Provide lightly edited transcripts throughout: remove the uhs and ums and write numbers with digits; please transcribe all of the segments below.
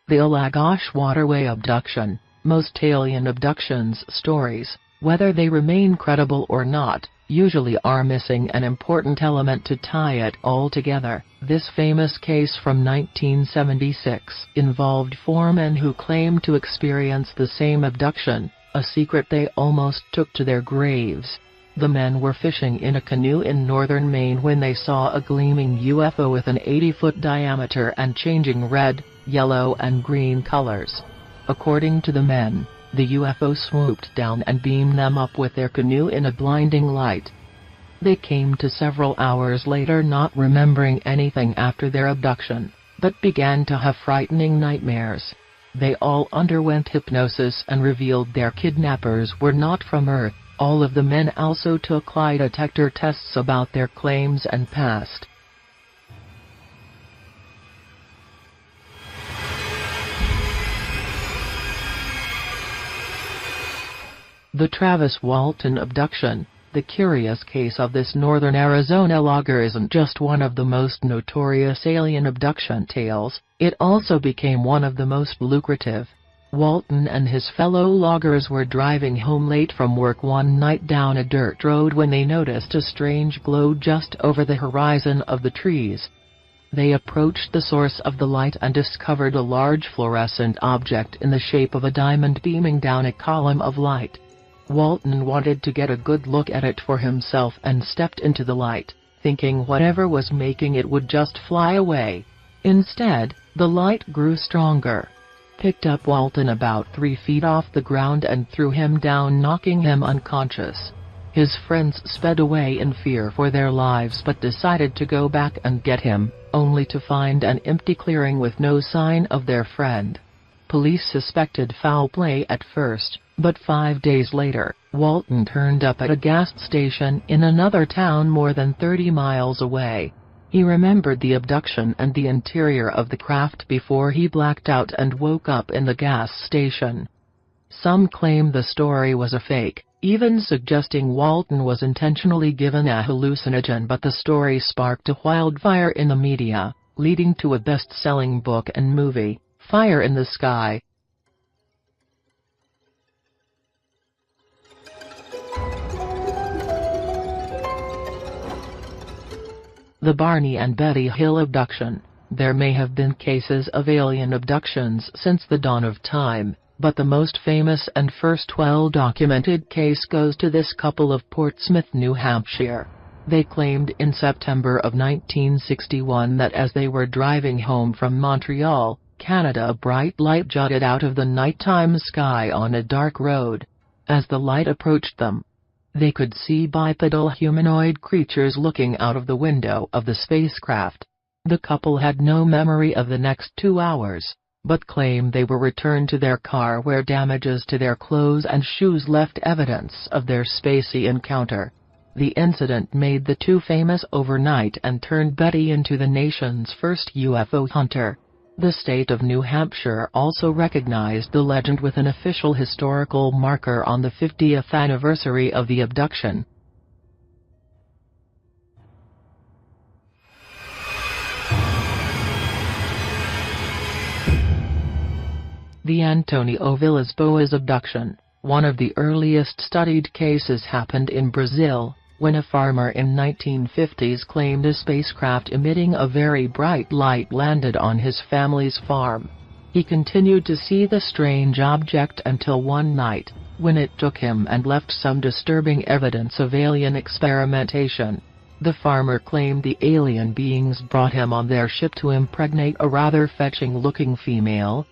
The Lagos Waterway Abduction. Most alien abductions stories, whether they remain credible or not, usually are missing an important element to tie it all together. This famous case from 1976 involved four men who claimed to experience the same abduction, a secret they almost took to their graves. The men were fishing in a canoe in northern Maine when they saw a gleaming UFO with an 80-foot diameter and changing red, yellow and green colors. According to the men, the UFO swooped down and beamed them up with their canoe in a blinding light. They came to several hours later not remembering anything after their abduction, but began to have frightening nightmares. They all underwent hypnosis and revealed their kidnappers were not from Earth. All of the men also took lie detector tests about their claims and past. The Travis Walton abduction. The curious case of this northern Arizona logger isn't just one of the most notorious alien abduction tales, it also became one of the most lucrative. Walton and his fellow loggers were driving home late from work one night down a dirt road when they noticed a strange glow just over the horizon of the trees. They approached the source of the light and discovered a large fluorescent object in the shape of a diamond beaming down a column of light. Walton wanted to get a good look at it for himself and stepped into the light, thinking whatever was making it would just fly away. Instead, the light grew stronger, picked up Walton about 3 feet off the ground and threw him down, knocking him unconscious. His friends sped away in fear for their lives but decided to go back and get him, only to find an empty clearing with no sign of their friend. Police suspected foul play at first, but 5 days later, Walton turned up at a gas station in another town more than 30 miles away. He remembered the abduction and the interior of the craft before he blacked out and woke up in the gas station. Some claim the story was a fake, even suggesting Walton was intentionally given a hallucinogen, but the story sparked a wildfire in the media, leading to a best-selling book and movie, Fire in the Sky. The Barney and Betty Hill abduction. There may have been cases of alien abductions since the dawn of time, but the most famous and first well-documented case goes to this couple of Portsmouth, New Hampshire. They claimed in September of 1961 that as they were driving home from Montreal, Canada, a bright light jutted out of the nighttime sky on a dark road. As the light approached them, they could see bipedal humanoid creatures looking out of the window of the spacecraft. The couple had no memory of the next 2 hours, but claimed they were returned to their car where damages to their clothes and shoes left evidence of their spacey encounter. The incident made the two famous overnight and turned Betty into the nation's first UFO hunter. The state of New Hampshire also recognized the legend with an official historical marker on the 50th anniversary of the abduction. The Antonio Villas-Boas abduction. One of the earliest studied cases happened in Brazil, when a farmer in 1950s claimed a spacecraft emitting a very bright light landed on his family's farm. He continued to see the strange object until one night, when it took him and left some disturbing evidence of alien experimentation. The farmer claimed the alien beings brought him on their ship to impregnate a rather fetching-looking female,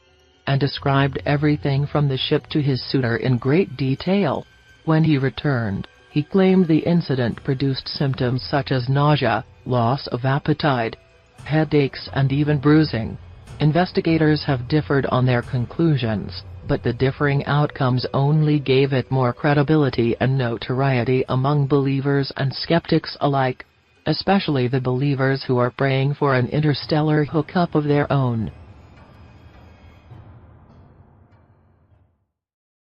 and described everything from the ship to his suitor in great detail. When he returned, he claimed the incident produced symptoms such as nausea, loss of appetite, headaches and even bruising. Investigators have differed on their conclusions, but the differing outcomes only gave it more credibility and notoriety among believers and skeptics alike, especially the believers who are praying for an interstellar hookup of their own.